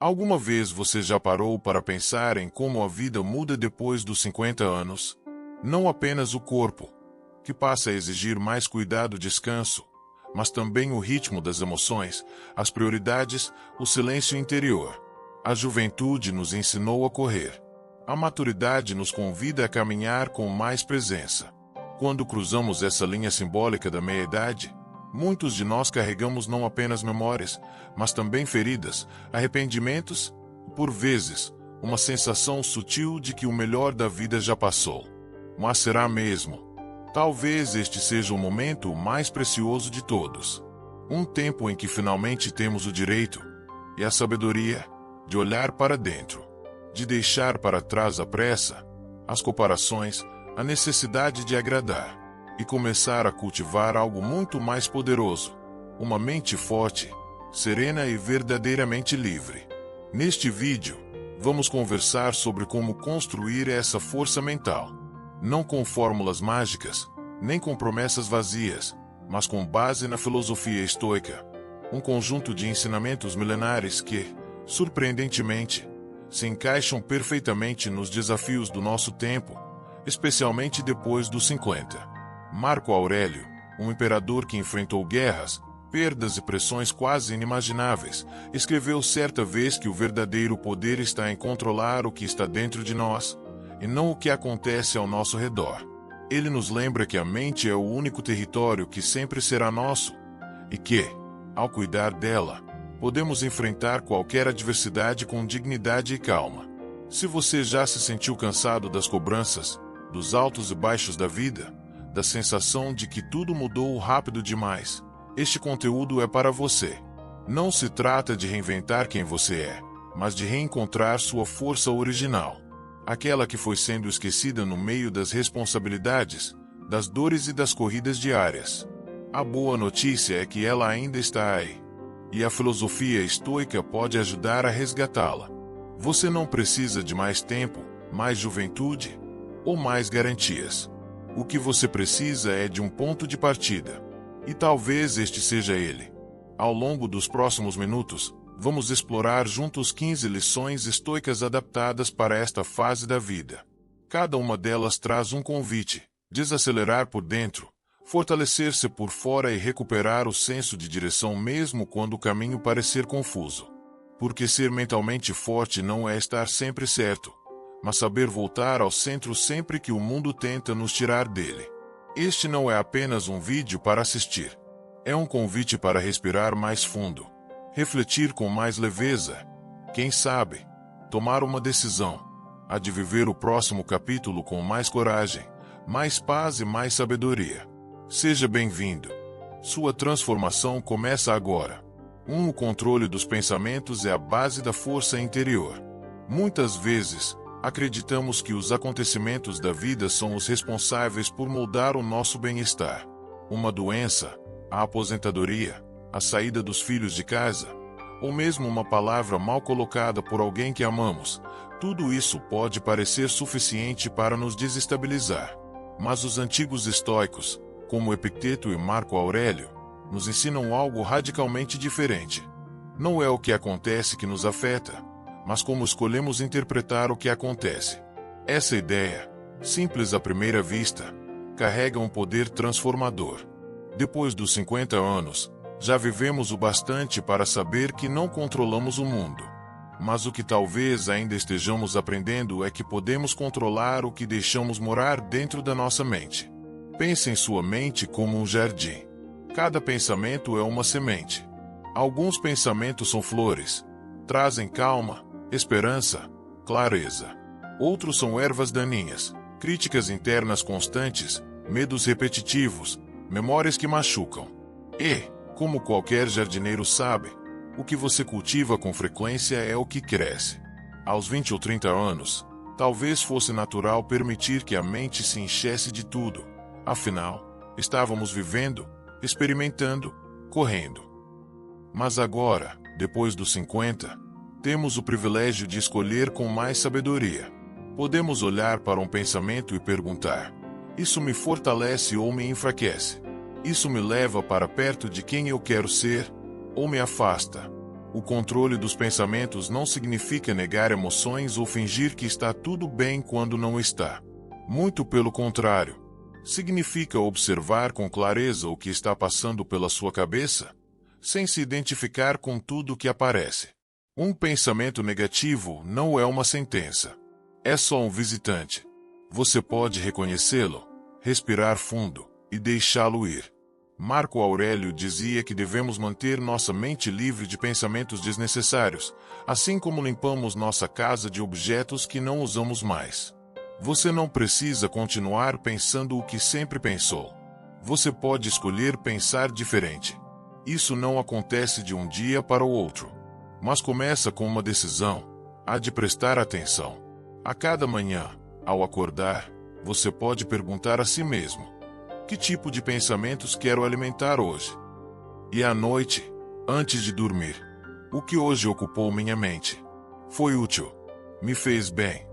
Alguma vez você já parou para pensar em como a vida muda depois dos 50 anos? Não apenas o corpo, que passa a exigir mais cuidado e descanso, mas também o ritmo das emoções, as prioridades, o silêncio interior. A juventude nos ensinou a correr. A maturidade nos convida a caminhar com mais presença. Quando cruzamos essa linha simbólica da meia-idade, muitos de nós carregamos não apenas memórias, mas também feridas, arrependimentos, e, por vezes, uma sensação sutil de que o melhor da vida já passou. Mas será mesmo? Talvez este seja o momento mais precioso de todos. Um tempo em que finalmente temos o direito e a sabedoria de olhar para dentro, de deixar para trás a pressa, as comparações, a necessidade de agradar, e começar a cultivar algo muito mais poderoso, uma mente forte, serena e verdadeiramente livre. Neste vídeo, vamos conversar sobre como construir essa força mental. Não com fórmulas mágicas, nem com promessas vazias, mas com base na filosofia estoica. Um conjunto de ensinamentos milenares que, surpreendentemente, se encaixam perfeitamente nos desafios do nosso tempo, especialmente depois dos 50. Marco Aurélio, um imperador que enfrentou guerras, perdas e pressões quase inimagináveis, escreveu certa vez que o verdadeiro poder está em controlar o que está dentro de nós, e não o que acontece ao nosso redor. Ele nos lembra que a mente é o único território que sempre será nosso, e que, ao cuidar dela, podemos enfrentar qualquer adversidade com dignidade e calma. Se você já se sentiu cansado das cobranças, dos altos e baixos da vida, da sensação de que tudo mudou rápido demais, este conteúdo é para você. Não se trata de reinventar quem você é, mas de reencontrar sua força original. Aquela que foi sendo esquecida no meio das responsabilidades, das dores e das corridas diárias. A boa notícia é que ela ainda está aí, e a filosofia estoica pode ajudar a resgatá-la. Você não precisa de mais tempo, mais juventude ou mais garantias. O que você precisa é de um ponto de partida. E talvez este seja ele. Ao longo dos próximos minutos, vamos explorar juntos 15 lições estoicas adaptadas para esta fase da vida. Cada uma delas traz um convite: desacelerar por dentro, fortalecer-se por fora e recuperar o senso de direção mesmo quando o caminho parecer confuso. Porque ser mentalmente forte não é estar sempre certo, mas saber voltar ao centro sempre que o mundo tenta nos tirar dele. Este não é apenas um vídeo para assistir. É um convite para respirar mais fundo, refletir com mais leveza, quem sabe, tomar uma decisão, a de viver o próximo capítulo com mais coragem, mais paz e mais sabedoria. Seja bem-vindo. Sua transformação começa agora. O controle dos pensamentos é a base da força interior. Muitas vezes, acreditamos que os acontecimentos da vida são os responsáveis por moldar o nosso bem-estar. Uma doença, a aposentadoria, a saída dos filhos de casa, ou mesmo uma palavra mal colocada por alguém que amamos, tudo isso pode parecer suficiente para nos desestabilizar. Mas os antigos estoicos, como Epicteto e Marco Aurélio, nos ensinam algo radicalmente diferente. Não é o que acontece que nos afeta, mas como escolhemos interpretar o que acontece. Essa ideia, simples à primeira vista, carrega um poder transformador. Depois dos 50 anos, já vivemos o bastante para saber que não controlamos o mundo. Mas o que talvez ainda estejamos aprendendo é que podemos controlar o que deixamos morar dentro da nossa mente. Pense em sua mente como um jardim. Cada pensamento é uma semente. Alguns pensamentos são flores, trazem calma, esperança, clareza. Outros são ervas daninhas, críticas internas constantes, medos repetitivos, memórias que machucam. E, como qualquer jardineiro sabe, o que você cultiva com frequência é o que cresce. Aos 20 ou 30 anos, talvez fosse natural permitir que a mente se enchesse de tudo. Afinal, estávamos vivendo, experimentando, correndo. Mas agora, depois dos 50, temos o privilégio de escolher com mais sabedoria. Podemos olhar para um pensamento e perguntar: isso me fortalece ou me enfraquece? Isso me leva para perto de quem eu quero ser, ou me afasta? O controle dos pensamentos não significa negar emoções ou fingir que está tudo bem quando não está. Muito pelo contrário. Significa observar com clareza o que está passando pela sua cabeça, sem se identificar com tudo que aparece. Um pensamento negativo não é uma sentença. É só um visitante. Você pode reconhecê-lo, respirar fundo e deixá-lo ir. Marco Aurélio dizia que devemos manter nossa mente livre de pensamentos desnecessários, assim como limpamos nossa casa de objetos que não usamos mais. Você não precisa continuar pensando o que sempre pensou. Você pode escolher pensar diferente. Isso não acontece de um dia para o outro, mas começa com uma decisão, a de prestar atenção. A cada manhã, ao acordar, você pode perguntar a si mesmo: que tipo de pensamentos quero alimentar hoje? E à noite, antes de dormir, o que hoje ocupou minha mente? Foi útil? Me fez bem?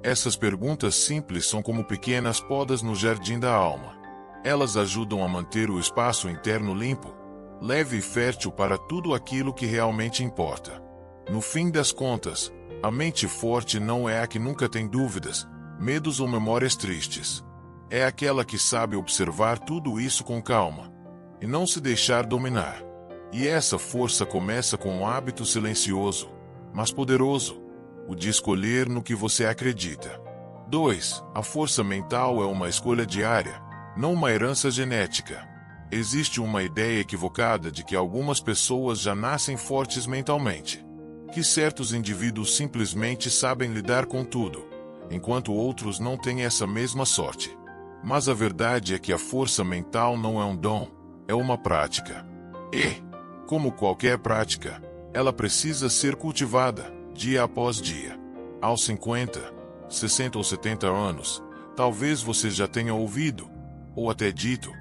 Essas perguntas simples são como pequenas podas no jardim da alma. Elas ajudam a manter o espaço interno limpo, leve e fértil para tudo aquilo que realmente importa. No fim das contas, a mente forte não é a que nunca tem dúvidas, medos ou memórias tristes. É aquela que sabe observar tudo isso com calma e não se deixar dominar. E essa força começa com um hábito silencioso, mas poderoso: o de escolher no que você acredita. 2. A força mental é uma escolha diária, não uma herança genética. Existe uma ideia equivocada de que algumas pessoas já nascem fortes mentalmente, que certos indivíduos simplesmente sabem lidar com tudo, enquanto outros não têm essa mesma sorte. Mas a verdade é que a força mental não é um dom, é uma prática. E, como qualquer prática, ela precisa ser cultivada, dia após dia. Aos 50, 60 ou 70 anos, talvez você já tenha ouvido, ou até dito,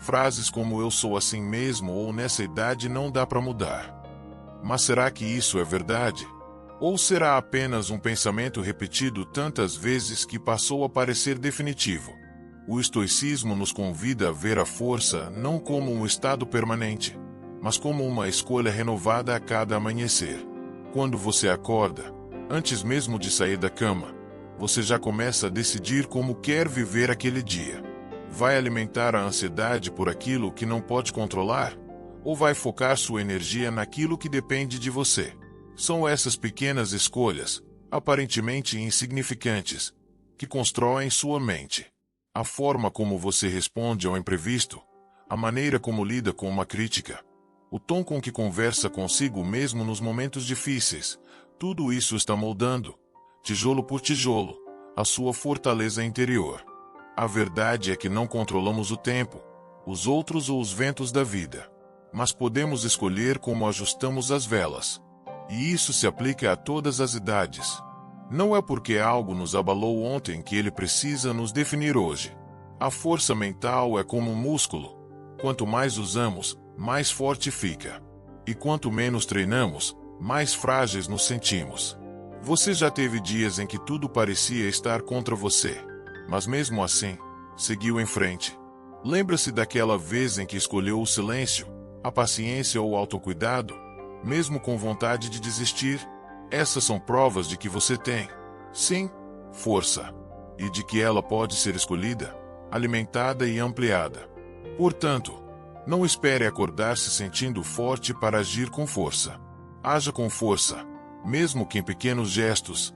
frases como "eu sou assim mesmo" ou "nessa idade não dá para mudar". Mas será que isso é verdade? Ou será apenas um pensamento repetido tantas vezes que passou a parecer definitivo? O estoicismo nos convida a ver a força não como um estado permanente, mas como uma escolha renovada a cada amanhecer. Quando você acorda, antes mesmo de sair da cama, você já começa a decidir como quer viver aquele dia. Vai alimentar a ansiedade por aquilo que não pode controlar? Ou vai focar sua energia naquilo que depende de você? São essas pequenas escolhas, aparentemente insignificantes, que constroem sua mente. A forma como você responde ao imprevisto, a maneira como lida com uma crítica, o tom com que conversa consigo mesmo nos momentos difíceis, tudo isso está moldando, tijolo por tijolo, a sua fortaleza interior. A verdade é que não controlamos o tempo, os outros ou os ventos da vida, mas podemos escolher como ajustamos as velas. E isso se aplica a todas as idades. Não é porque algo nos abalou ontem que ele precisa nos definir hoje. A força mental é como um músculo. Quanto mais usamos, mais forte fica. E quanto menos treinamos, mais frágeis nos sentimos. Você já teve dias em que tudo parecia estar contra você, mas mesmo assim, seguiu em frente. Lembra-se daquela vez em que escolheu o silêncio, a paciência ou o autocuidado, mesmo com vontade de desistir? Essas são provas de que você tem, sim, força, e de que ela pode ser escolhida, alimentada e ampliada. Portanto, não espere acordar se sentindo forte para agir com força. Haja com força, mesmo que em pequenos gestos.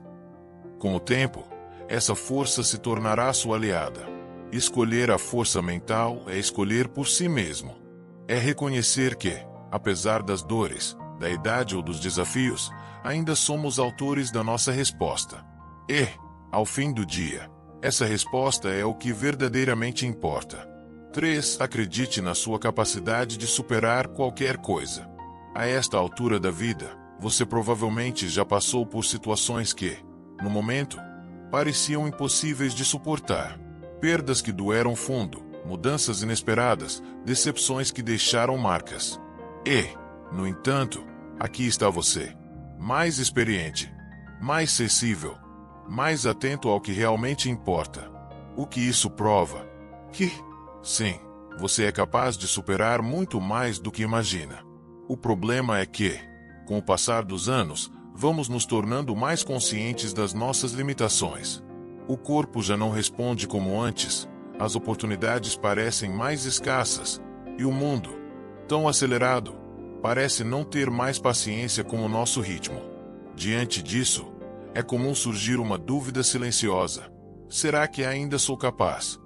Com o tempo, essa força se tornará sua aliada. Escolher a força mental é escolher por si mesmo. É reconhecer que, apesar das dores, da idade ou dos desafios, ainda somos autores da nossa resposta. E, ao fim do dia, essa resposta é o que verdadeiramente importa. 3. Acredite na sua capacidade de superar qualquer coisa. A esta altura da vida, você provavelmente já passou por situações que, no momento, pareciam impossíveis de suportar. Perdas que doeram fundo, mudanças inesperadas, decepções que deixaram marcas. E, no entanto, aqui está você, mais experiente, mais sensível, mais atento ao que realmente importa. O que isso prova? Que, sim, você é capaz de superar muito mais do que imagina. O problema é que, Com o passar dos anos, vamos nos tornando mais conscientes das nossas limitações. O corpo já não responde como antes, as oportunidades parecem mais escassas, e o mundo, tão acelerado, parece não ter mais paciência com o nosso ritmo. Diante disso, é comum surgir uma dúvida silenciosa: será que ainda sou capaz?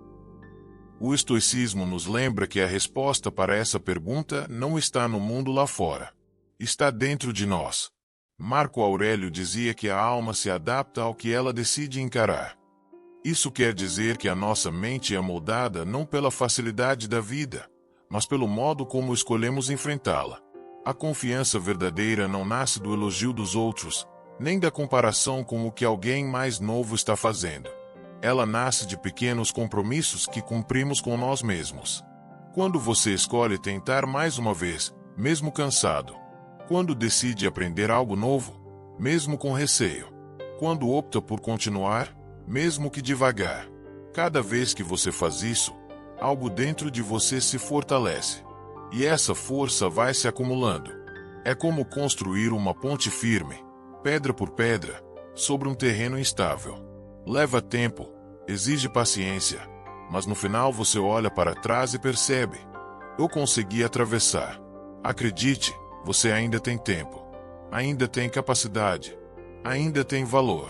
O estoicismo nos lembra que a resposta para essa pergunta não está no mundo lá fora. Está dentro de nós. Marco Aurélio dizia que a alma se adapta ao que ela decide encarar. Isso quer dizer que a nossa mente é moldada não pela facilidade da vida, mas pelo modo como escolhemos enfrentá-la. A confiança verdadeira não nasce do elogio dos outros, nem da comparação com o que alguém mais novo está fazendo. Ela nasce de pequenos compromissos que cumprimos com nós mesmos. Quando você escolhe tentar mais uma vez, mesmo cansado. Quando decide aprender algo novo, mesmo com receio. Quando opta por continuar, mesmo que devagar. Cada vez que você faz isso, algo dentro de você se fortalece. E essa força vai se acumulando. É como construir uma ponte firme, pedra por pedra, sobre um terreno instável. Leva tempo, exige paciência, mas no final você olha para trás e percebe: eu consegui atravessar. Acredite, você ainda tem tempo, ainda tem capacidade, ainda tem valor.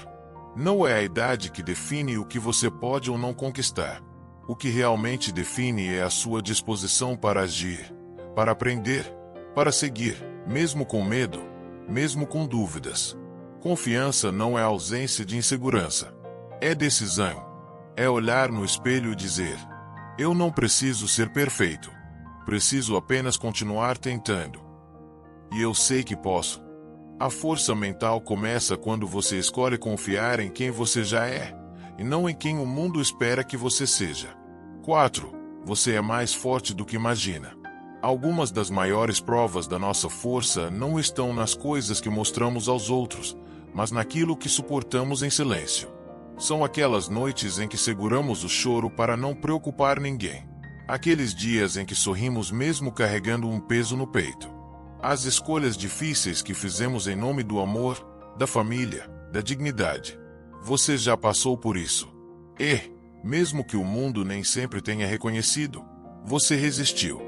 Não é a idade que define o que você pode ou não conquistar. O que realmente define é a sua disposição para agir, para aprender, para seguir, mesmo com medo, mesmo com dúvidas. Confiança não é ausência de insegurança. É decisão. É olhar no espelho e dizer: eu não preciso ser perfeito. Preciso apenas continuar tentando. E eu sei que posso. A força mental começa quando você escolhe confiar em quem você já é, e não em quem o mundo espera que você seja. 4. Você é mais forte do que imagina. Algumas das maiores provas da nossa força não estão nas coisas que mostramos aos outros, mas naquilo que suportamos em silêncio. São aquelas noites em que seguramos o choro para não preocupar ninguém. Aqueles dias em que sorrimos mesmo carregando um peso no peito. As escolhas difíceis que fizemos em nome do amor, da família, da dignidade. Você já passou por isso. E, mesmo que o mundo nem sempre tenha reconhecido, você resistiu.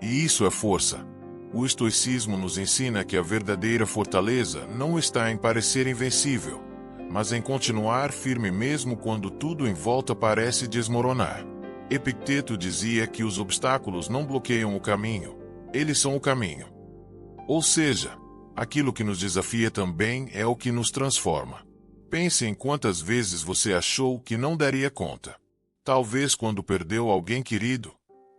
E isso é força. O estoicismo nos ensina que a verdadeira fortaleza não está em parecer invencível, mas em continuar firme mesmo quando tudo em volta parece desmoronar. Epicteto dizia que os obstáculos não bloqueiam o caminho, eles são o caminho. Ou seja, aquilo que nos desafia também é o que nos transforma. Pense em quantas vezes você achou que não daria conta. Talvez quando perdeu alguém querido,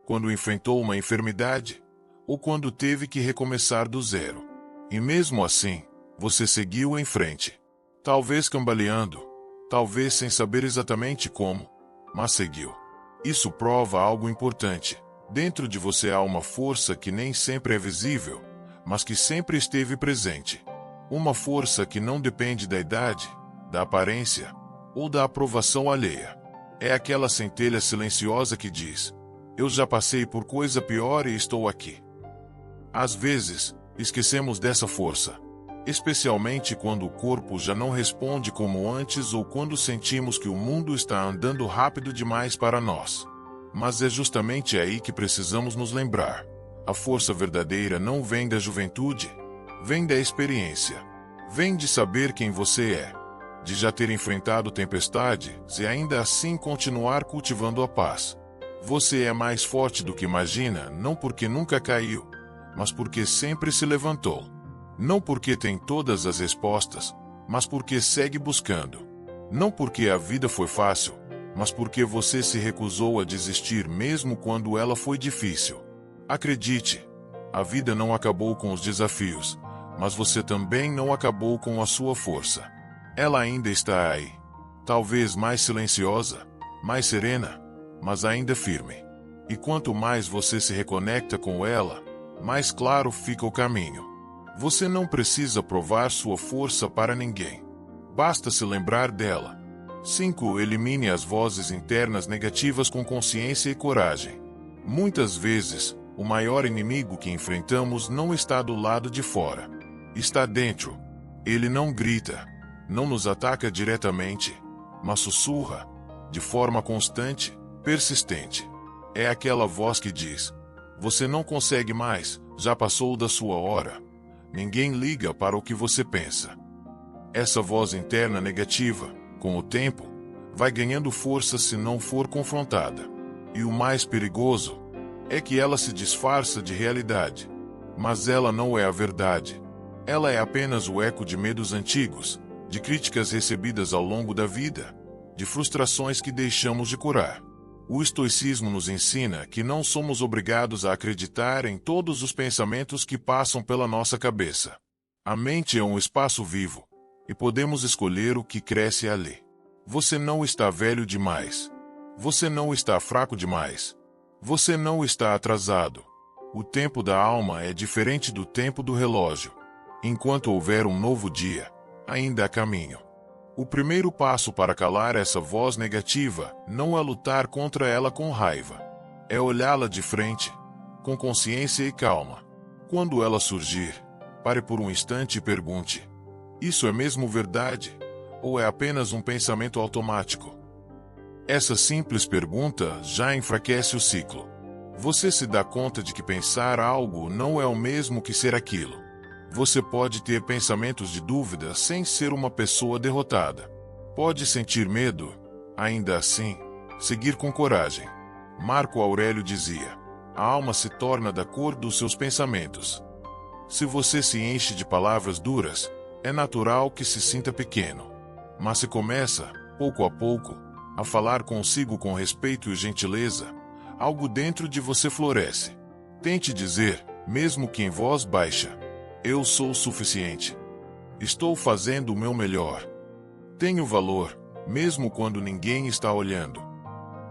quando enfrentou uma enfermidade, ou quando teve que recomeçar do zero. E mesmo assim, você seguiu em frente. Talvez cambaleando, talvez sem saber exatamente como, mas seguiu. Isso prova algo importante. Dentro de você há uma força que nem sempre é visível, mas que sempre esteve presente. Uma força que não depende da idade, da aparência ou da aprovação alheia. É aquela centelha silenciosa que diz: eu já passei por coisa pior e estou aqui. Às vezes, esquecemos dessa força, especialmente quando o corpo já não responde como antes ou quando sentimos que o mundo está andando rápido demais para nós. Mas é justamente aí que precisamos nos lembrar. A força verdadeira não vem da juventude, vem da experiência. Vem de saber quem você é, de já ter enfrentado tempestade, e ainda assim continuar cultivando a paz. Você é mais forte do que imagina, não porque nunca caiu, mas porque sempre se levantou. Não porque tem todas as respostas, mas porque segue buscando. Não porque a vida foi fácil, mas porque você se recusou a desistir mesmo quando ela foi difícil. Acredite, a vida não acabou com os desafios, mas você também não acabou com a sua força. Ela ainda está aí. Talvez mais silenciosa, mais serena, mas ainda firme. E quanto mais você se reconecta com ela, mais claro fica o caminho. Você não precisa provar sua força para ninguém. Basta se lembrar dela. 5. Elimine as vozes internas negativas com consciência e coragem. Muitas vezes, o maior inimigo que enfrentamos não está do lado de fora. Está dentro. Ele não grita, não nos ataca diretamente, mas sussurra, de forma constante, persistente. É aquela voz que diz: você não consegue mais, já passou da sua hora. Ninguém liga para o que você pensa. Essa voz interna negativa, com o tempo, vai ganhando força se não for confrontada. E o mais perigoso é que ela se disfarça de realidade. Mas ela não é a verdade. Ela é apenas o eco de medos antigos, de críticas recebidas ao longo da vida, de frustrações que deixamos de curar. O estoicismo nos ensina que não somos obrigados a acreditar em todos os pensamentos que passam pela nossa cabeça. A mente é um espaço vivo, e podemos escolher o que cresce ali. Você não está velho demais. Você não está fraco demais. Você não está atrasado. O tempo da alma é diferente do tempo do relógio. Enquanto houver um novo dia, ainda há caminho. O primeiro passo para calar essa voz negativa não é lutar contra ela com raiva. É olhá-la de frente, com consciência e calma. Quando ela surgir, pare por um instante e pergunte: isso é mesmo verdade? Ou é apenas um pensamento automático? Essa simples pergunta já enfraquece o ciclo. Você se dá conta de que pensar algo não é o mesmo que ser aquilo. Você pode ter pensamentos de dúvida sem ser uma pessoa derrotada. Pode sentir medo, ainda assim, seguir com coragem. Marco Aurélio dizia: a alma se torna da cor dos seus pensamentos. Se você se enche de palavras duras, é natural que se sinta pequeno. Mas se começa, pouco a pouco, a falar consigo com respeito e gentileza, algo dentro de você floresce. Tente dizer, mesmo que em voz baixa: eu sou o suficiente. Estou fazendo o meu melhor. Tenho valor, mesmo quando ninguém está olhando.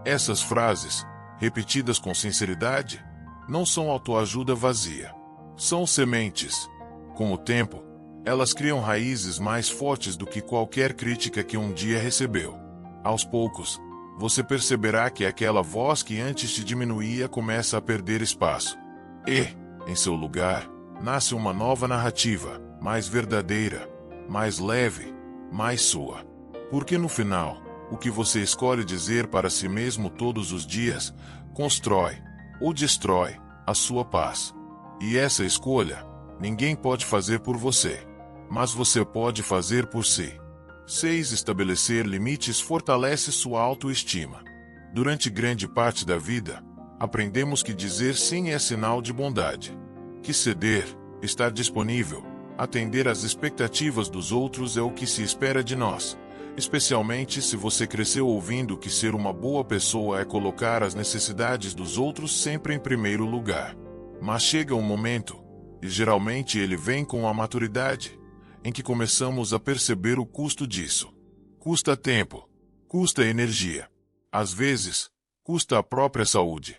Essas frases, repetidas com sinceridade, não são autoajuda vazia. São sementes. Com o tempo, elas criam raízes mais fortes do que qualquer crítica que um dia recebeu. Aos poucos, você perceberá que aquela voz que antes te diminuía começa a perder espaço. E, em seu lugar, nasce uma nova narrativa, mais verdadeira, mais leve, mais sua. Porque no final, o que você escolhe dizer para si mesmo todos os dias, constrói ou destrói a sua paz. E essa escolha, ninguém pode fazer por você, mas você pode fazer por si. 6. Estabelecer limites fortalece sua autoestima. Durante grande parte da vida, aprendemos que dizer sim é sinal de bondade. Que ceder, estar disponível, atender às expectativas dos outros é o que se espera de nós, especialmente se você cresceu ouvindo que ser uma boa pessoa é colocar as necessidades dos outros sempre em primeiro lugar. Mas chega um momento, e geralmente ele vem com a maturidade, em que começamos a perceber o custo disso. Custa tempo, custa energia. Às vezes, custa a própria saúde.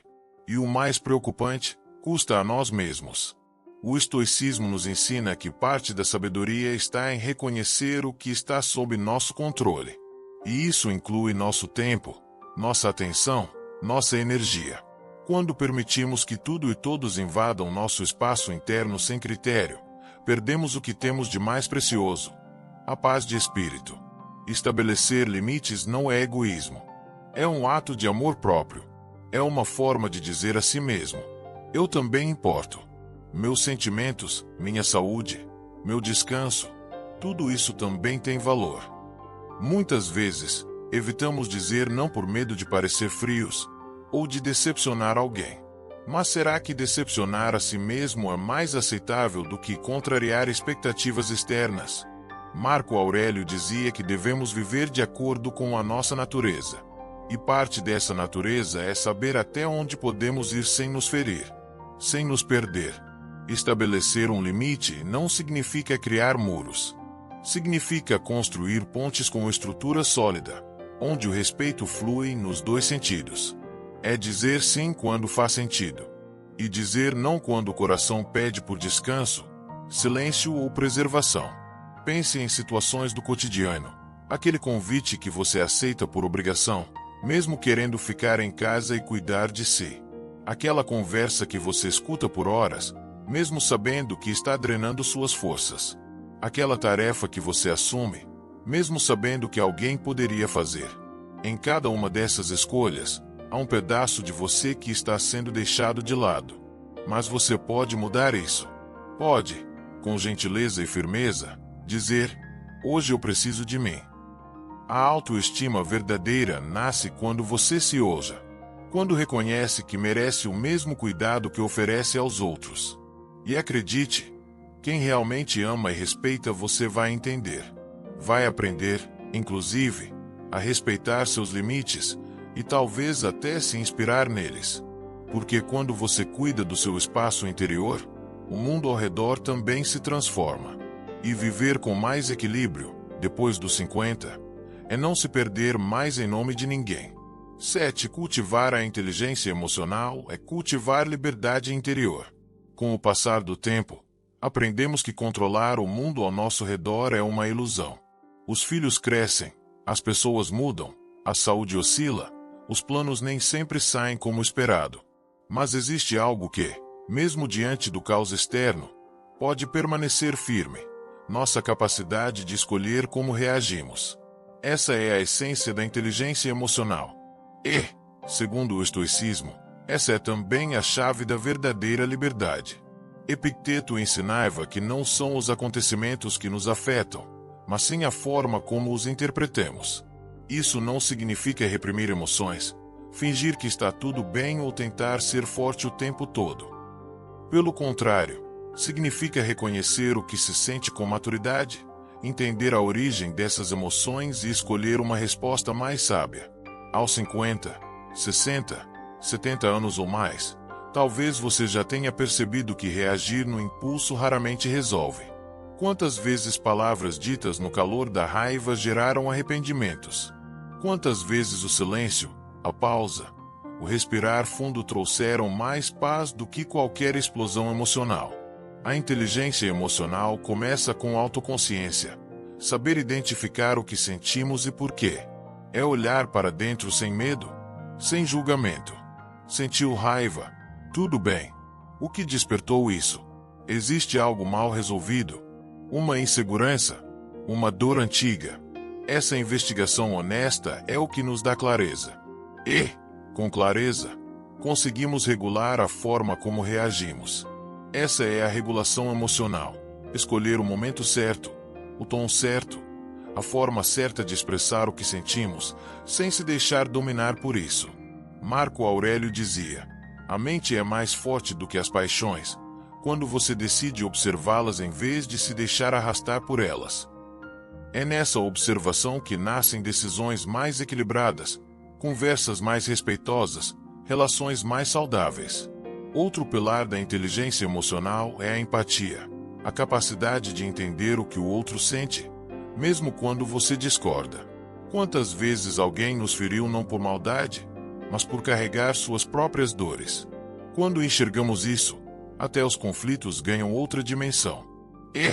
E o mais preocupante, custa a nós mesmos. O estoicismo nos ensina que parte da sabedoria está em reconhecer o que está sob nosso controle. E isso inclui nosso tempo, nossa atenção, nossa energia. Quando permitimos que tudo e todos invadam nosso espaço interno sem critério, perdemos o que temos de mais precioso: a paz de espírito. Estabelecer limites não é egoísmo. É um ato de amor próprio. É uma forma de dizer a si mesmo: eu também importo. Meus sentimentos, minha saúde, meu descanso, tudo isso também tem valor. Muitas vezes, evitamos dizer não por medo de parecer frios, ou de decepcionar alguém. Mas será que decepcionar a si mesmo é mais aceitável do que contrariar expectativas externas? Marco Aurélio dizia que devemos viver de acordo com a nossa natureza. E parte dessa natureza é saber até onde podemos ir sem nos ferir, sem nos perder. Estabelecer um limite não significa criar muros. Significa construir pontes com estrutura sólida, onde o respeito flui nos dois sentidos. É dizer sim quando faz sentido, e dizer não quando o coração pede por descanso, silêncio ou preservação. Pense em situações do cotidiano, aquele convite que você aceita por obrigação, mesmo querendo ficar em casa e cuidar de si. Aquela conversa que você escuta por horas, mesmo sabendo que está drenando suas forças. Aquela tarefa que você assume, mesmo sabendo que alguém poderia fazer. Em cada uma dessas escolhas, há um pedaço de você que está sendo deixado de lado. Mas você pode mudar isso. Pode, com gentileza e firmeza, dizer: hoje eu preciso de mim. A autoestima verdadeira nasce quando você se ousa. Quando reconhece que merece o mesmo cuidado que oferece aos outros. E acredite, quem realmente ama e respeita você vai entender. Vai aprender, inclusive, a respeitar seus limites e talvez até se inspirar neles. Porque quando você cuida do seu espaço interior, o mundo ao redor também se transforma. E viver com mais equilíbrio, depois dos 50, é não se perder mais em nome de ninguém. 7. Cultivar a inteligência emocional é cultivar liberdade interior. Com o passar do tempo, aprendemos que controlar o mundo ao nosso redor é uma ilusão. Os filhos crescem, as pessoas mudam, a saúde oscila, os planos nem sempre saem como esperado. Mas existe algo que, mesmo diante do caos externo, pode permanecer firme: nossa capacidade de escolher como reagimos. Essa é a essência da inteligência emocional. E, segundo o estoicismo, essa é também a chave da verdadeira liberdade. Epicteto ensinava que não são os acontecimentos que nos afetam, mas sim a forma como os interpretamos. Isso não significa reprimir emoções, fingir que está tudo bem ou tentar ser forte o tempo todo. Pelo contrário, significa reconhecer o que se sente com maturidade, entender a origem dessas emoções e escolher uma resposta mais sábia. Aos 50, 60, 70 anos ou mais, talvez você já tenha percebido que reagir no impulso raramente resolve. Quantas vezes palavras ditas no calor da raiva geraram arrependimentos? Quantas vezes o silêncio, a pausa, o respirar fundo trouxeram mais paz do que qualquer explosão emocional? A inteligência emocional começa com autoconsciência. Saber identificar o que sentimos e por quê. É olhar para dentro sem medo, sem julgamento. Sentiu raiva? Tudo bem. O que despertou isso? Existe algo mal resolvido? Uma insegurança? Uma dor antiga? Essa investigação honesta é o que nos dá clareza. E, com clareza, conseguimos regular a forma como reagimos. Essa é a regulação emocional. Escolher o momento certo, o tom certo, a forma certa de expressar o que sentimos, sem se deixar dominar por isso. Marco Aurélio dizia: a mente é mais forte do que as paixões, quando você decide observá-las em vez de se deixar arrastar por elas. É nessa observação que nascem decisões mais equilibradas, conversas mais respeitosas, relações mais saudáveis. Outro pilar da inteligência emocional é a empatia, a capacidade de entender o que o outro sente, mesmo quando você discorda. Quantas vezes alguém nos feriu não por maldade, mas por carregar suas próprias dores? Quando enxergamos isso, até os conflitos ganham outra dimensão. E,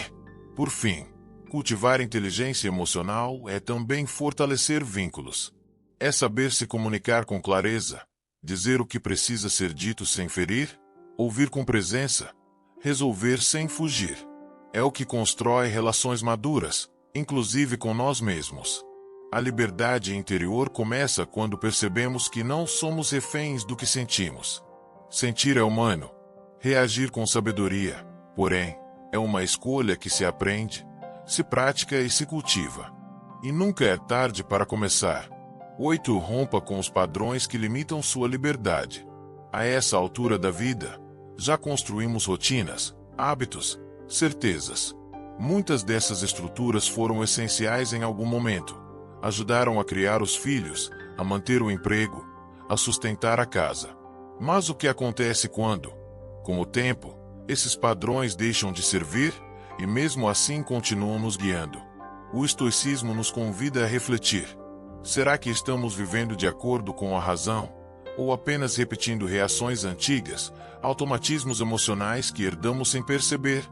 por fim, cultivar inteligência emocional é também fortalecer vínculos. É saber se comunicar com clareza, dizer o que precisa ser dito sem ferir, ouvir com presença, resolver sem fugir. É o que constrói relações maduras, inclusive com nós mesmos. A liberdade interior começa quando percebemos que não somos reféns do que sentimos. Sentir é humano. Reagir com sabedoria, porém, é uma escolha que se aprende, se pratica e se cultiva. E nunca é tarde para começar. 8. Rompa com os padrões que limitam sua liberdade. A essa altura da vida, já construímos rotinas, hábitos, certezas. Muitas dessas estruturas foram essenciais em algum momento. Ajudaram a criar os filhos, a manter o emprego, a sustentar a casa. Mas o que acontece quando, com o tempo, esses padrões deixam de servir e mesmo assim continuam nos guiando? O estoicismo nos convida a refletir. Será que estamos vivendo de acordo com a razão, ou apenas repetindo reações antigas, automatismos emocionais que herdamos sem perceber?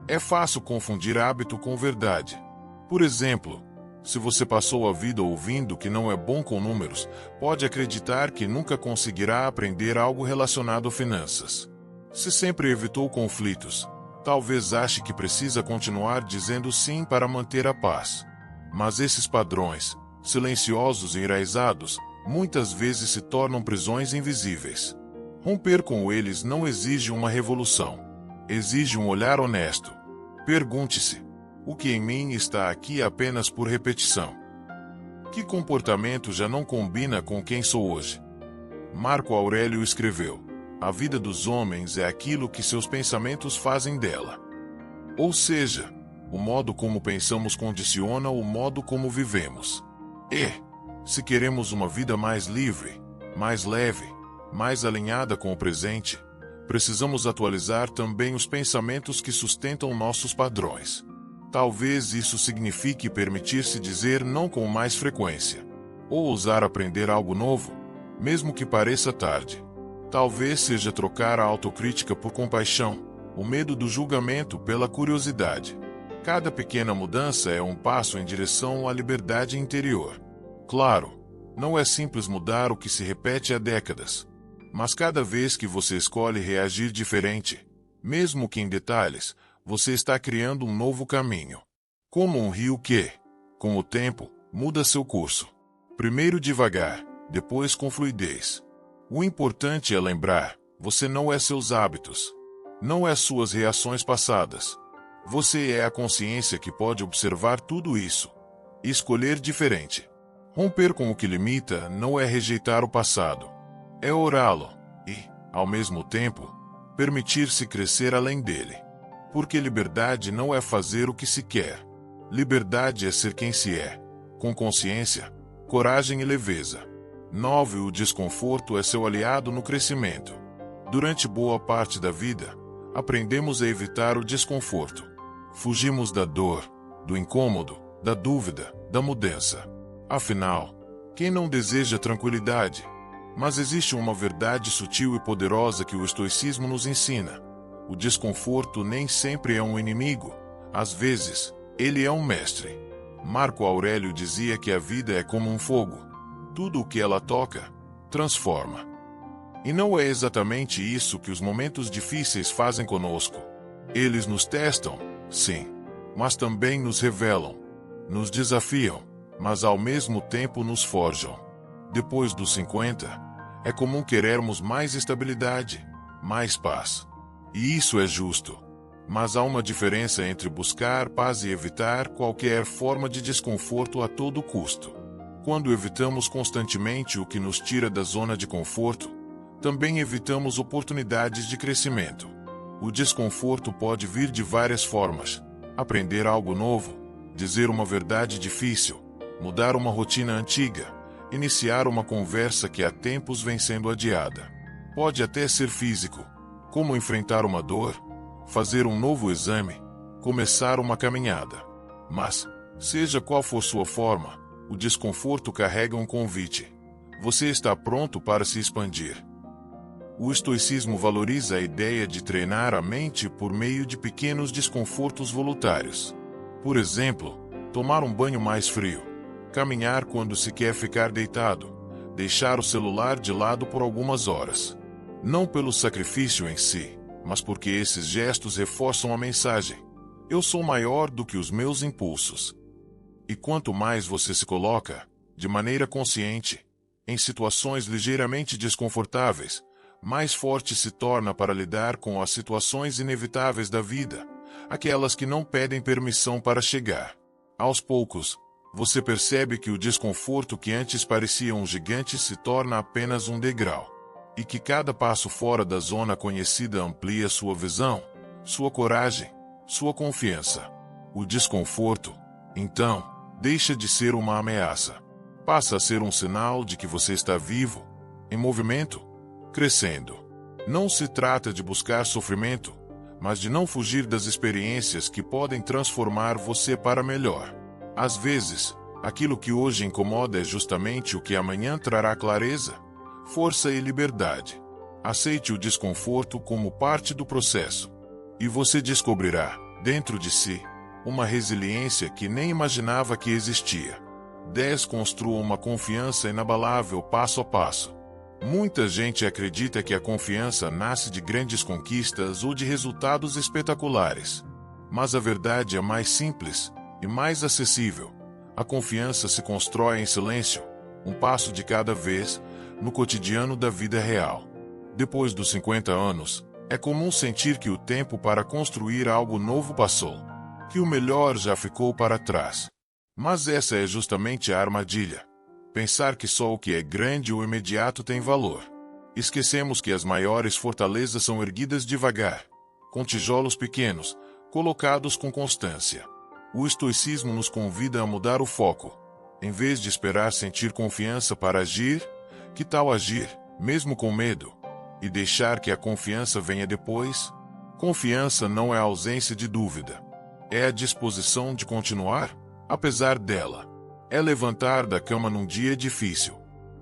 É fácil confundir hábito com verdade. Por exemplo, se você passou a vida ouvindo que não é bom com números, pode acreditar que nunca conseguirá aprender algo relacionado a finanças. Se sempre evitou conflitos, talvez ache que precisa continuar dizendo sim para manter a paz. Mas esses padrões, silenciosos e enraizados, muitas vezes se tornam prisões invisíveis. Romper com eles não exige uma revolução. Exige um olhar honesto. Pergunte-se: o que em mim está aqui apenas por repetição? Que comportamento já não combina com quem sou hoje? Marco Aurélio escreveu: a vida dos homens é aquilo que seus pensamentos fazem dela. Ou seja, o modo como pensamos condiciona o modo como vivemos. E, se queremos uma vida mais livre, mais leve, mais alinhada com o presente, precisamos atualizar também os pensamentos que sustentam nossos padrões. Talvez isso signifique permitir-se dizer não com mais frequência, ou ousar aprender algo novo, mesmo que pareça tarde. Talvez seja trocar a autocrítica por compaixão, o medo do julgamento pela curiosidade. Cada pequena mudança é um passo em direção à liberdade interior. Claro, não é simples mudar o que se repete há décadas. Mas cada vez que você escolhe reagir diferente, mesmo que em detalhes, você está criando um novo caminho. Como um rio que, com o tempo, muda seu curso. Primeiro devagar, depois com fluidez. O importante é lembrar: você não é seus hábitos. Não é suas reações passadas. Você é a consciência que pode observar tudo isso e escolher diferente. Romper com o que limita não é rejeitar o passado. É orá-lo e, ao mesmo tempo, permitir-se crescer além dele. Porque liberdade não é fazer o que se quer. Liberdade é ser quem se é, com consciência, coragem e leveza. 9. O desconforto é seu aliado no crescimento. Durante boa parte da vida, aprendemos a evitar o desconforto. Fugimos da dor, do incômodo, da dúvida, da mudança. Afinal, quem não deseja tranquilidade? Mas existe uma verdade sutil e poderosa que o estoicismo nos ensina. O desconforto nem sempre é um inimigo. Às vezes, ele é um mestre. Marco Aurélio dizia que a vida é como um fogo. Tudo o que ela toca, transforma. E não é exatamente isso que os momentos difíceis fazem conosco. Eles nos testam, sim, mas também nos revelam, nos desafiam, mas ao mesmo tempo nos forjam. Depois dos 50, é comum querermos mais estabilidade, mais paz. E isso é justo. Mas há uma diferença entre buscar paz e evitar qualquer forma de desconforto a todo custo. Quando evitamos constantemente o que nos tira da zona de conforto, também evitamos oportunidades de crescimento. O desconforto pode vir de várias formas: aprender algo novo, dizer uma verdade difícil, mudar uma rotina antiga, iniciar uma conversa que há tempos vem sendo adiada. Pode até ser físico, como enfrentar uma dor, fazer um novo exame, começar uma caminhada. Mas, seja qual for sua forma, o desconforto carrega um convite. Você está pronto para se expandir. O estoicismo valoriza a ideia de treinar a mente por meio de pequenos desconfortos voluntários. Por exemplo, tomar um banho mais frio, caminhar quando se quer ficar deitado, deixar o celular de lado por algumas horas. Não pelo sacrifício em si, mas porque esses gestos reforçam a mensagem: eu sou maior do que os meus impulsos. E quanto mais você se coloca, de maneira consciente, em situações ligeiramente desconfortáveis, mais forte se torna para lidar com as situações inevitáveis da vida, aquelas que não pedem permissão para chegar. Aos poucos, você percebe que o desconforto que antes parecia um gigante se torna apenas um degrau, e que cada passo fora da zona conhecida amplia sua visão, sua coragem, sua confiança. O desconforto, então, deixa de ser uma ameaça. Passa a ser um sinal de que você está vivo, em movimento, crescendo. Não se trata de buscar sofrimento, mas de não fugir das experiências que podem transformar você para melhor. Às vezes, aquilo que hoje incomoda é justamente o que amanhã trará clareza, força e liberdade. Aceite o desconforto como parte do processo, e você descobrirá, dentro de si, uma resiliência que nem imaginava que existia. 10. Construa uma confiança inabalável passo a passo. Muita gente acredita que a confiança nasce de grandes conquistas ou de resultados espetaculares. Mas a verdade é mais simples e mais acessível. A confiança se constrói em silêncio, um passo de cada vez, no cotidiano da vida real. Depois dos 50 anos, é comum sentir que o tempo para construir algo novo passou, que o melhor já ficou para trás. Mas essa é justamente a armadilha. Pensar que só o que é grande ou imediato tem valor. Esquecemos que as maiores fortalezas são erguidas devagar, com tijolos pequenos, colocados com constância. O estoicismo nos convida a mudar o foco. Em vez de esperar sentir confiança para agir, que tal agir, mesmo com medo, e deixar que a confiança venha depois? Confiança não é a ausência de dúvida. É a disposição de continuar, apesar dela. É levantar da cama num dia difícil.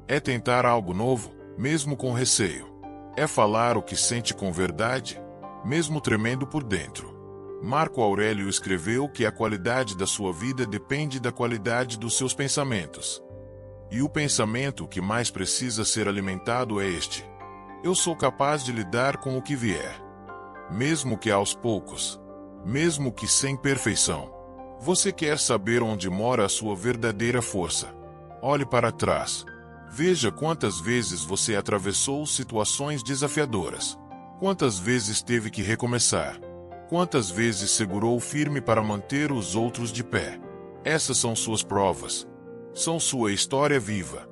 É tentar algo novo, mesmo com receio. É falar o que sente com verdade, mesmo tremendo por dentro. Marco Aurélio escreveu que a qualidade da sua vida depende da qualidade dos seus pensamentos. E o pensamento que mais precisa ser alimentado é este: eu sou capaz de lidar com o que vier. Mesmo que aos poucos. Mesmo que sem perfeição. Você quer saber onde mora a sua verdadeira força? Olhe para trás. Veja quantas vezes você atravessou situações desafiadoras. Quantas vezes teve que recomeçar. Quantas vezes segurou firme para manter os outros de pé. Essas são suas provas. São sua história viva.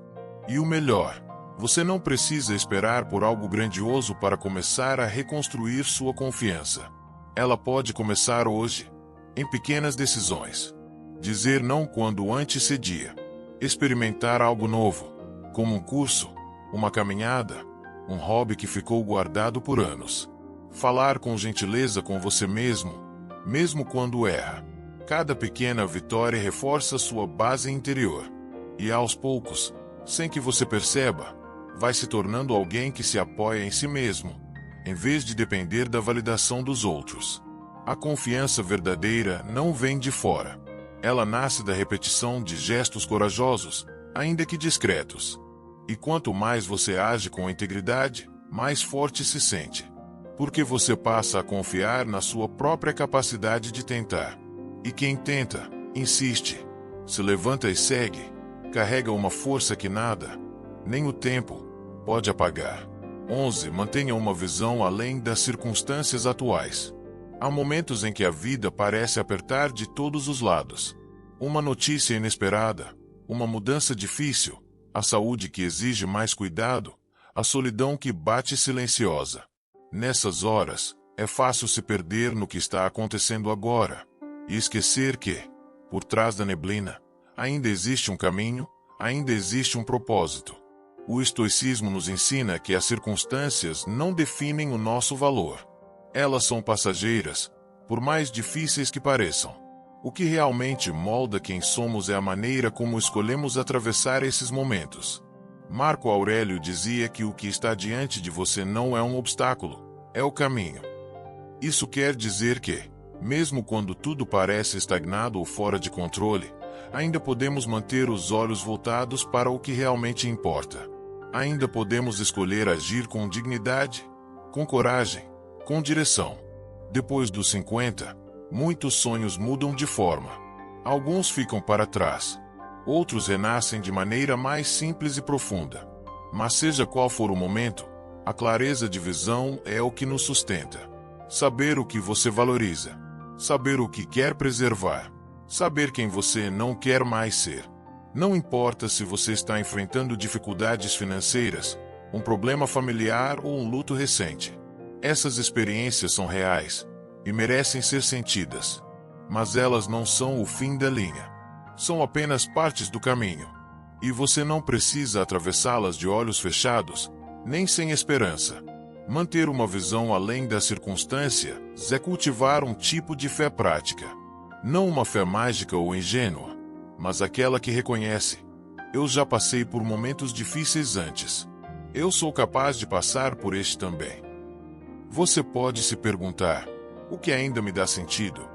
E o melhor, você não precisa esperar por algo grandioso para começar a reconstruir sua confiança. Ela pode começar hoje, em pequenas decisões. Dizer não quando antes cedia. Experimentar algo novo, como um curso, uma caminhada, um hobby que ficou guardado por anos. Falar com gentileza com você mesmo, mesmo quando erra. Cada pequena vitória reforça sua base interior. E aos poucos, sem que você perceba, vai se tornando alguém que se apoia em si mesmo, em vez de depender da validação dos outros. A confiança verdadeira não vem de fora. Ela nasce da repetição de gestos corajosos, ainda que discretos. E quanto mais você age com integridade, mais forte se sente. Porque você passa a confiar na sua própria capacidade de tentar. E quem tenta, insiste, se levanta e segue, carrega uma força que nada, nem o tempo, pode apagar. 11. Mantenha uma visão além das circunstâncias atuais. Há momentos em que a vida parece apertar de todos os lados. Uma notícia inesperada, uma mudança difícil, a saúde que exige mais cuidado, a solidão que bate silenciosa. Nessas horas, é fácil se perder no que está acontecendo agora e esquecer que, por trás da neblina, ainda existe um caminho, ainda existe um propósito. O estoicismo nos ensina que as circunstâncias não definem o nosso valor. Elas são passageiras, por mais difíceis que pareçam. O que realmente molda quem somos é a maneira como escolhemos atravessar esses momentos. Marco Aurélio dizia que o que está diante de você não é um obstáculo, é o caminho. Isso quer dizer que, mesmo quando tudo parece estagnado ou fora de controle, ainda podemos manter os olhos voltados para o que realmente importa. Ainda podemos escolher agir com dignidade, com coragem, com direção. Depois dos 50, muitos sonhos mudam de forma. Alguns ficam para trás. Outros renascem de maneira mais simples e profunda. Mas seja qual for o momento, a clareza de visão é o que nos sustenta. Saber o que você valoriza. Saber o que quer preservar. Saber quem você não quer mais ser. Não importa se você está enfrentando dificuldades financeiras, um problema familiar ou um luto recente. Essas experiências são reais e merecem ser sentidas. Mas elas não são o fim da linha. São apenas partes do caminho. E você não precisa atravessá-las de olhos fechados, nem sem esperança. Manter uma visão além das circunstâncias é cultivar um tipo de fé prática. Não uma fé mágica ou ingênua, mas aquela que reconhece: eu já passei por momentos difíceis antes. Eu sou capaz de passar por este também. Você pode se perguntar: o que ainda me dá sentido?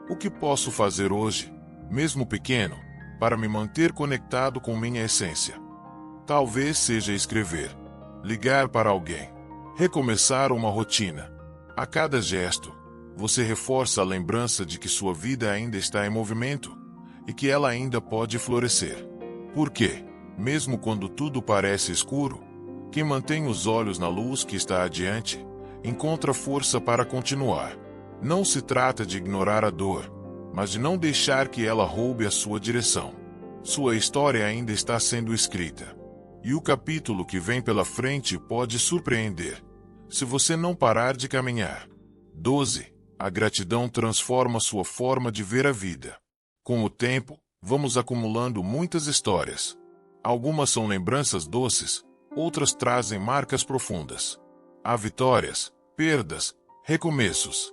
O que posso fazer hoje, mesmo pequeno, para me manter conectado com minha essência? Talvez seja escrever, ligar para alguém, recomeçar uma rotina. A cada gesto, você reforça a lembrança de que sua vida ainda está em movimento e que ela ainda pode florescer. Porque, mesmo quando tudo parece escuro, quem mantém os olhos na luz que está adiante, encontra força para continuar. Não se trata de ignorar a dor, mas de não deixar que ela roube a sua direção. Sua história ainda está sendo escrita. E o capítulo que vem pela frente pode surpreender, se você não parar de caminhar. 12. A gratidão transforma sua forma de ver a vida. Com o tempo, vamos acumulando muitas histórias. Algumas são lembranças doces, outras trazem marcas profundas. Há vitórias, perdas, recomeços.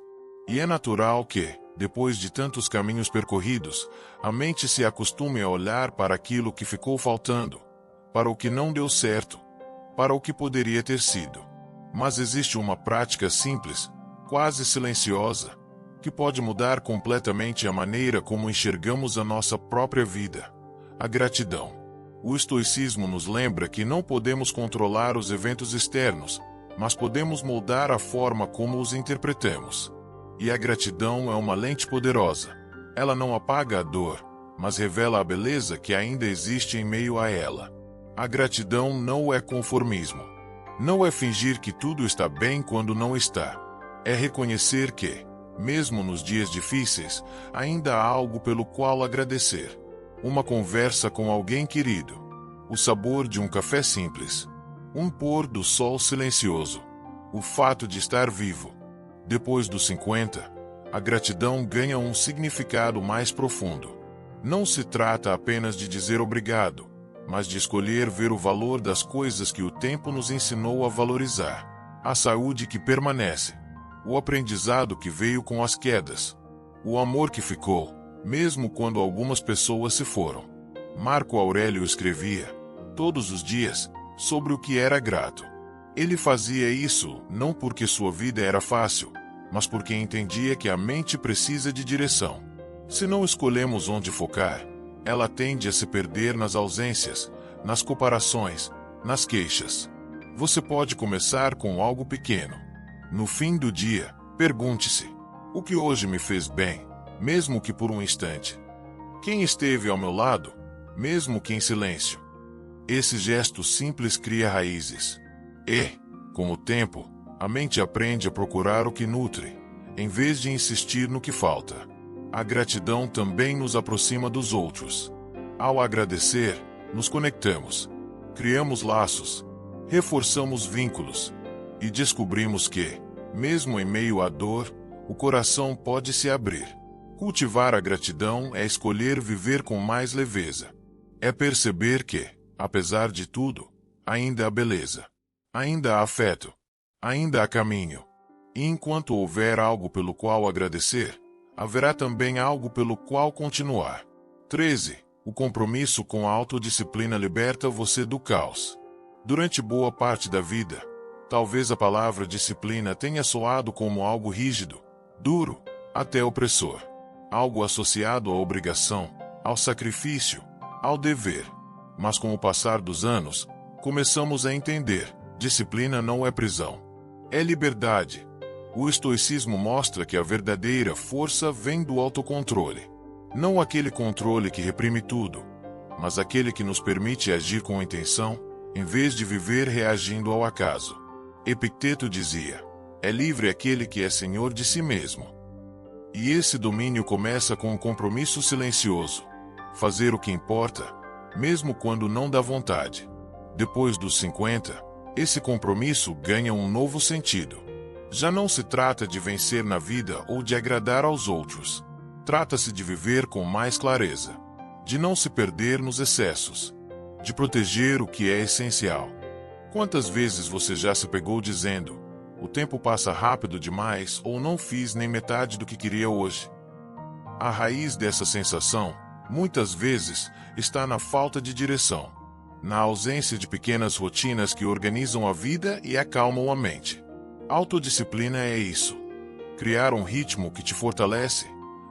E é natural que, depois de tantos caminhos percorridos, a mente se acostume a olhar para aquilo que ficou faltando, para o que não deu certo, para o que poderia ter sido. Mas existe uma prática simples, quase silenciosa, que pode mudar completamente a maneira como enxergamos a nossa própria vida: a gratidão. O estoicismo nos lembra que não podemos controlar os eventos externos, mas podemos moldar a forma como os interpretamos. E a gratidão é uma lente poderosa. Ela não apaga a dor, mas revela a beleza que ainda existe em meio a ela. A gratidão não é conformismo. Não é fingir que tudo está bem quando não está. É reconhecer que, mesmo nos dias difíceis, ainda há algo pelo qual agradecer. Uma conversa com alguém querido. O sabor de um café simples. Um pôr do sol silencioso. O fato de estar vivo. Depois dos 50, a gratidão ganha um significado mais profundo. Não se trata apenas de dizer obrigado, mas de escolher ver o valor das coisas que o tempo nos ensinou a valorizar. A saúde que permanece. O aprendizado que veio com as quedas. O amor que ficou, mesmo quando algumas pessoas se foram. Marco Aurélio escrevia, todos os dias, sobre o que era grato. Ele fazia isso não porque sua vida era fácil, mas porque entendia que a mente precisa de direção. Se não escolhemos onde focar, ela tende a se perder nas ausências, nas comparações, nas queixas. Você pode começar com algo pequeno. No fim do dia, pergunte-se: o que hoje me fez bem, mesmo que por um instante? Quem esteve ao meu lado, mesmo que em silêncio? Esse gesto simples cria raízes. E, com o tempo, a mente aprende a procurar o que nutre, em vez de insistir no que falta. A gratidão também nos aproxima dos outros. Ao agradecer, nos conectamos, criamos laços, reforçamos vínculos e descobrimos que, mesmo em meio à dor, o coração pode se abrir. Cultivar a gratidão é escolher viver com mais leveza. É perceber que, apesar de tudo, ainda há beleza. Ainda há afeto. Ainda há caminho. E enquanto houver algo pelo qual agradecer, haverá também algo pelo qual continuar. 13. O compromisso com a autodisciplina liberta você do caos. Durante boa parte da vida, talvez a palavra disciplina tenha soado como algo rígido, duro, até opressor. Algo associado à obrigação, ao sacrifício, ao dever. Mas com o passar dos anos, começamos a entender: disciplina não é prisão. É liberdade. O estoicismo mostra que a verdadeira força vem do autocontrole. Não aquele controle que reprime tudo, mas aquele que nos permite agir com intenção, em vez de viver reagindo ao acaso. Epicteto dizia: é livre aquele que é senhor de si mesmo. E esse domínio começa com um compromisso silencioso. Fazer o que importa, mesmo quando não dá vontade. Depois dos 50, esse compromisso ganha um novo sentido. Já não se trata de vencer na vida ou de agradar aos outros. Trata-se de viver com mais clareza, de não se perder nos excessos, de proteger o que é essencial. Quantas vezes você já se pegou dizendo: o tempo passa rápido demais, ou não fiz nem metade do que queria hoje? A raiz dessa sensação, muitas vezes, está na falta de direção. Na ausência de pequenas rotinas que organizam a vida e acalmam a mente. Autodisciplina é isso. Criar um ritmo que te fortalece,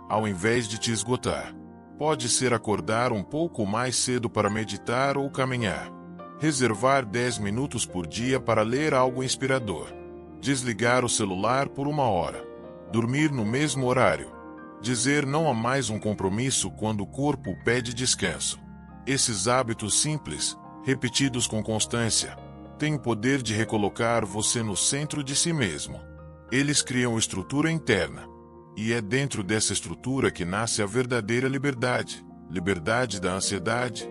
ao invés de te esgotar. Pode ser acordar um pouco mais cedo para meditar ou caminhar. Reservar 10 minutos por dia para ler algo inspirador. Desligar o celular por 1 hora. Dormir no mesmo horário. Dizer não a mais um compromisso quando o corpo pede descanso. Esses hábitos simples, repetidos com constância, têm o poder de recolocar você no centro de si mesmo. Eles criam estrutura interna. E é dentro dessa estrutura que nasce a verdadeira liberdade. Liberdade da ansiedade,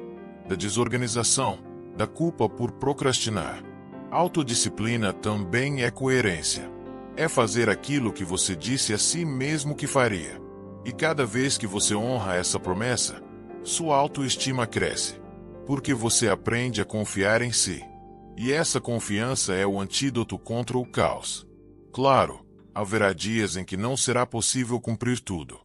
da desorganização, da culpa por procrastinar. Autodisciplina também é coerência. É fazer aquilo que você disse a si mesmo que faria. E cada vez que você honra essa promessa, sua autoestima cresce. Porque você aprende a confiar em si. E essa confiança é o antídoto contra o caos. Claro, haverá dias em que não será possível cumprir tudo.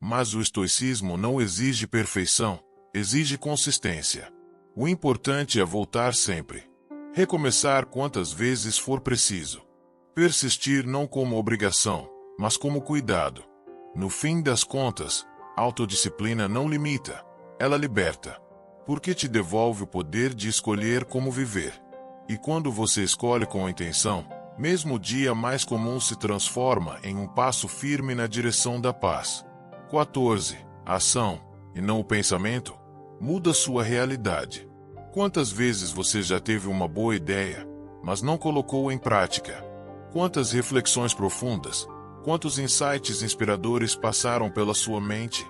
Mas o estoicismo não exige perfeição, exige consistência. O importante é voltar sempre. Recomeçar quantas vezes for preciso. Persistir não como obrigação, mas como cuidado. No fim das contas, autodisciplina não limita, ela liberta. Porque te devolve o poder de escolher como viver. E quando você escolhe com intenção, mesmo o dia mais comum se transforma em um passo firme na direção da paz. 14. A ação, e não o pensamento, muda sua realidade. Quantas vezes você já teve uma boa ideia, mas não colocou em prática? Quantas reflexões profundas, quantos insights inspiradores passaram pela sua mente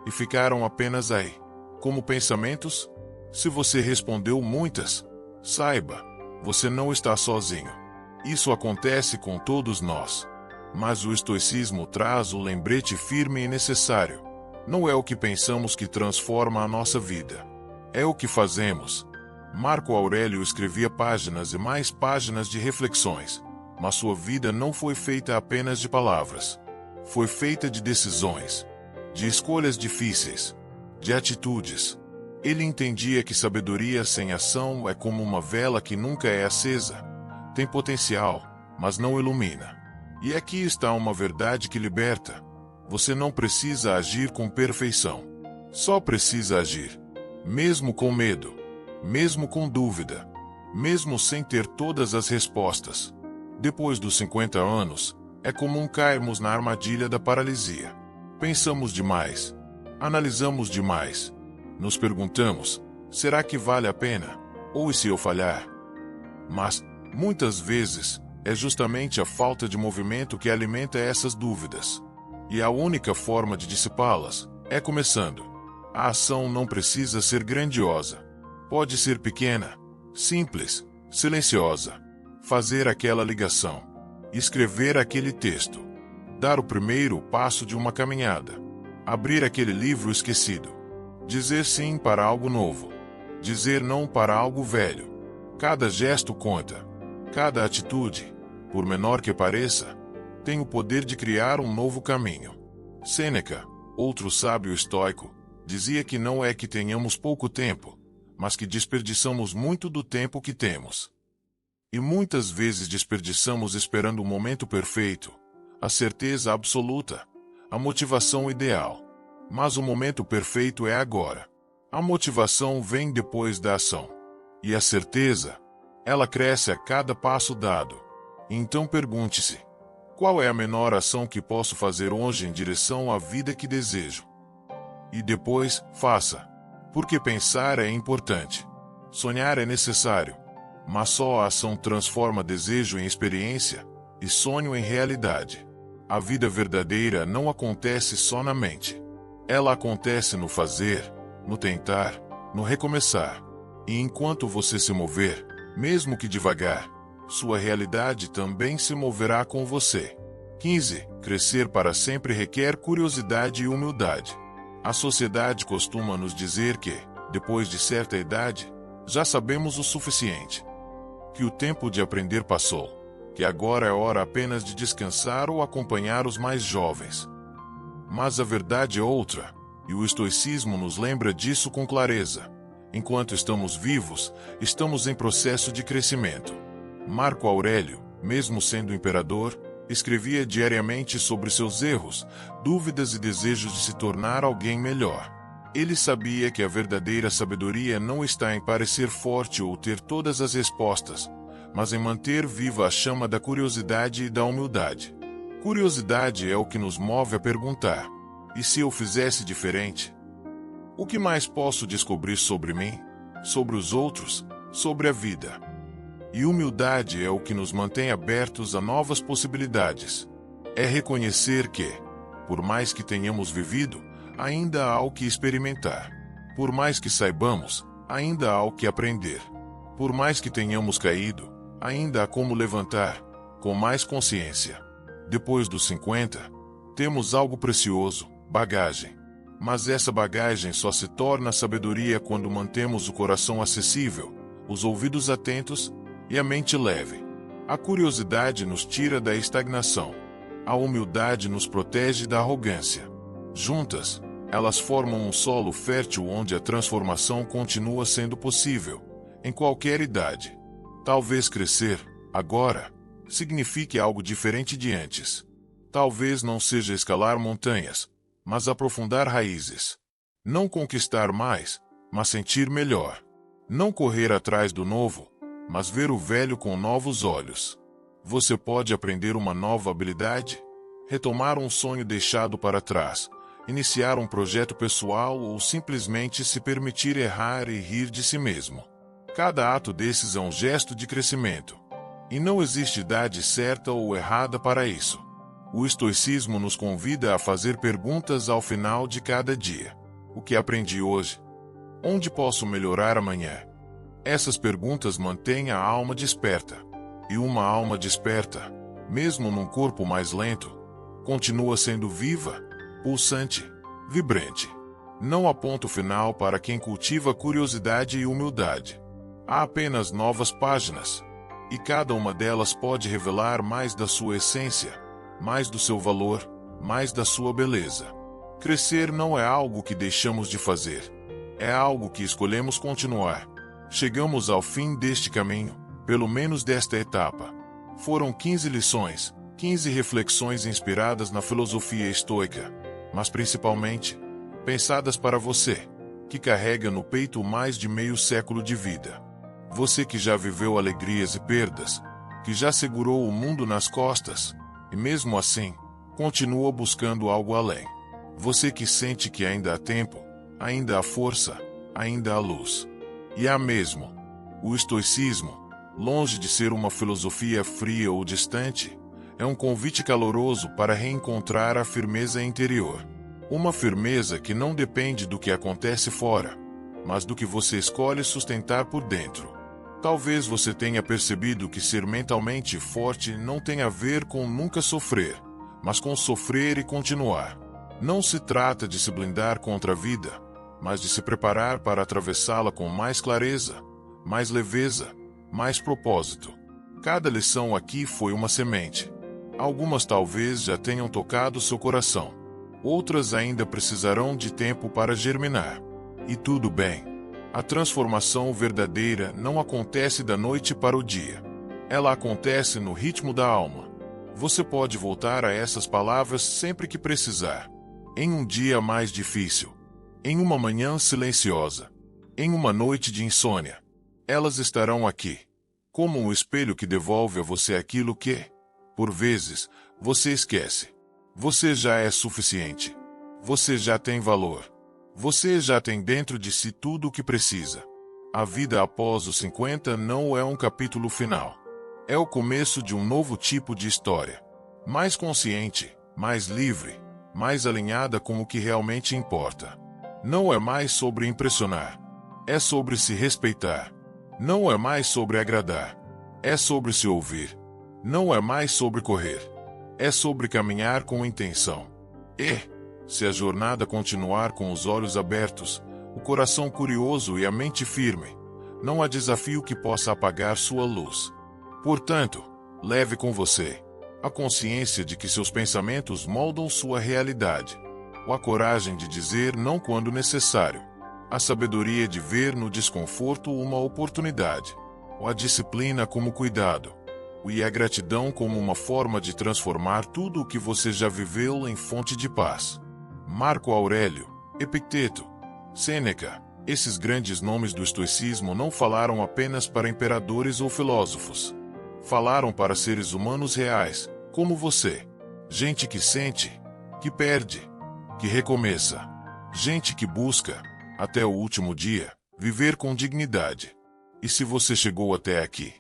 e ficaram apenas aí, como pensamentos? Se você respondeu muitas, saiba, você não está sozinho. Isso acontece com todos nós. Mas o estoicismo traz o lembrete firme e necessário. Não é o que pensamos que transforma a nossa vida. É o que fazemos. Marco Aurélio escrevia páginas e mais páginas de reflexões, mas sua vida não foi feita apenas de palavras. Foi feita de decisões, de escolhas difíceis, de atitudes. Ele entendia que sabedoria sem ação é como uma vela que nunca é acesa. Tem potencial, mas não ilumina. E aqui está uma verdade que liberta. Você não precisa agir com perfeição. Só precisa agir. Mesmo com medo. Mesmo com dúvida. Mesmo sem ter todas as respostas. Depois dos 50 anos, é comum cairmos na armadilha da paralisia. Pensamos demais. Analisamos demais. Nos perguntamos, será que vale a pena? Ou e se eu falhar? Mas, muitas vezes, é justamente a falta de movimento que alimenta essas dúvidas. E a única forma de dissipá-las é começando. A ação não precisa ser grandiosa. Pode ser pequena, simples, silenciosa. Fazer aquela ligação. Escrever aquele texto. Dar o primeiro passo de uma caminhada. Abrir aquele livro esquecido. Dizer sim para algo novo. Dizer não para algo velho. Cada gesto conta. Cada atitude, por menor que pareça, tem o poder de criar um novo caminho. Sêneca, outro sábio estoico, dizia que não é que tenhamos pouco tempo, mas que desperdiçamos muito do tempo que temos. E muitas vezes desperdiçamos esperando o momento perfeito, a certeza absoluta, a motivação ideal. Mas o momento perfeito é agora. A motivação vem depois da ação. E a certeza, ela cresce a cada passo dado. Então pergunte-se, qual é a menor ação que posso fazer hoje em direção à vida que desejo? E depois, faça. Porque pensar é importante. Sonhar é necessário. Mas só a ação transforma desejo em experiência e sonho em realidade. A vida verdadeira não acontece só na mente. Ela acontece no fazer, no tentar, no recomeçar. E enquanto você se mover, mesmo que devagar, sua realidade também se moverá com você. 15. Crescer para sempre requer curiosidade e humildade. A sociedade costuma nos dizer que, depois de certa idade, já sabemos o suficiente. Que o tempo de aprender passou. Que agora é hora apenas de descansar ou acompanhar os mais jovens. Mas a verdade é outra, e o estoicismo nos lembra disso com clareza. Enquanto estamos vivos, estamos em processo de crescimento. Marco Aurélio, mesmo sendo imperador, escrevia diariamente sobre seus erros, dúvidas e desejos de se tornar alguém melhor. Ele sabia que a verdadeira sabedoria não está em parecer forte ou ter todas as respostas, mas em manter viva a chama da curiosidade e da humildade. Curiosidade é o que nos move a perguntar: e se eu fizesse diferente? O que mais posso descobrir sobre mim, sobre os outros, sobre a vida? E humildade é o que nos mantém abertos a novas possibilidades. É reconhecer que, por mais que tenhamos vivido, ainda há o que experimentar. Por mais que saibamos, ainda há o que aprender. Por mais que tenhamos caído, ainda há como levantar, com mais consciência. Depois dos 50, temos algo precioso, bagagem. Mas essa bagagem só se torna sabedoria quando mantemos o coração acessível, os ouvidos atentos e a mente leve. A curiosidade nos tira da estagnação. A humildade nos protege da arrogância. Juntas, elas formam um solo fértil onde a transformação continua sendo possível, em qualquer idade. Talvez crescer, agora, signifique algo diferente de antes. Talvez não seja escalar montanhas, mas aprofundar raízes. Não conquistar mais, mas sentir melhor. Não correr atrás do novo, mas ver o velho com novos olhos. Você pode aprender uma nova habilidade, retomar um sonho deixado para trás, iniciar um projeto pessoal ou simplesmente se permitir errar e rir de si mesmo. Cada ato desses é um gesto de crescimento. E não existe idade certa ou errada para isso. O estoicismo nos convida a fazer perguntas ao final de cada dia. O que aprendi hoje? Onde posso melhorar amanhã? Essas perguntas mantêm a alma desperta. E uma alma desperta, mesmo num corpo mais lento, continua sendo viva, pulsante, vibrante. Não há ponto final para quem cultiva curiosidade e humildade. Há apenas novas páginas, e cada uma delas pode revelar mais da sua essência, mais do seu valor, mais da sua beleza. Crescer não é algo que deixamos de fazer, é algo que escolhemos continuar. Chegamos ao fim deste caminho, pelo menos desta etapa. Foram 15 lições, 15 reflexões inspiradas na filosofia estoica, mas principalmente, pensadas para você, que carrega no peito mais de meio século de vida. Você que já viveu alegrias e perdas, que já segurou o mundo nas costas, e mesmo assim, continua buscando algo além. Você que sente que ainda há tempo, ainda há força, ainda há luz. E há mesmo. O estoicismo, longe de ser uma filosofia fria ou distante, é um convite caloroso para reencontrar a firmeza interior. Uma firmeza que não depende do que acontece fora, mas do que você escolhe sustentar por dentro. Talvez você tenha percebido que ser mentalmente forte não tem a ver com nunca sofrer, mas com sofrer e continuar. Não se trata de se blindar contra a vida, mas de se preparar para atravessá-la com mais clareza, mais leveza, mais propósito. Cada lição aqui foi uma semente. Algumas talvez já tenham tocado seu coração. Outras ainda precisarão de tempo para germinar. E tudo bem. A transformação verdadeira não acontece da noite para o dia. Ela acontece no ritmo da alma. Você pode voltar a essas palavras sempre que precisar. Em um dia mais difícil. Em uma manhã silenciosa. Em uma noite de insônia. Elas estarão aqui. Como um espelho que devolve a você aquilo que, por vezes, você esquece. Você já é suficiente. Você já tem valor. Você já tem dentro de si tudo o que precisa. A vida após os 50 não é um capítulo final. É o começo de um novo tipo de história. Mais consciente, mais livre, mais alinhada com o que realmente importa. Não é mais sobre impressionar. É sobre se respeitar. Não é mais sobre agradar. É sobre se ouvir. Não é mais sobre correr. É sobre caminhar com intenção. E, se a jornada continuar com os olhos abertos, o coração curioso e a mente firme, não há desafio que possa apagar sua luz. Portanto, leve com você a consciência de que seus pensamentos moldam sua realidade, a coragem de dizer não quando necessário, a sabedoria de ver no desconforto uma oportunidade, a disciplina como cuidado, e a gratidão como uma forma de transformar tudo o que você já viveu em fonte de paz. Marco Aurélio, Epicteto, Sêneca. Esses grandes nomes do estoicismo não falaram apenas para imperadores ou filósofos. Falaram para seres humanos reais, como você. Gente que sente, que perde, que recomeça. Gente que busca, até o último dia, viver com dignidade. E se você chegou até aqui,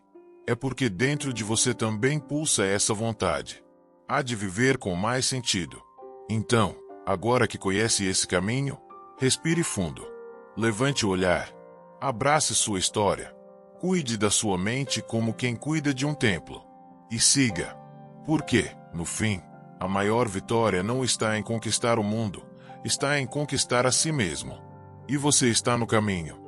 é porque dentro de você também pulsa essa vontade. Há de viver com mais sentido. Então, agora que conhece esse caminho, respire fundo. Levante o olhar. Abrace sua história. Cuide da sua mente como quem cuida de um templo. E siga. Porque, no fim, a maior vitória não está em conquistar o mundo, está em conquistar a si mesmo. E você está no caminho.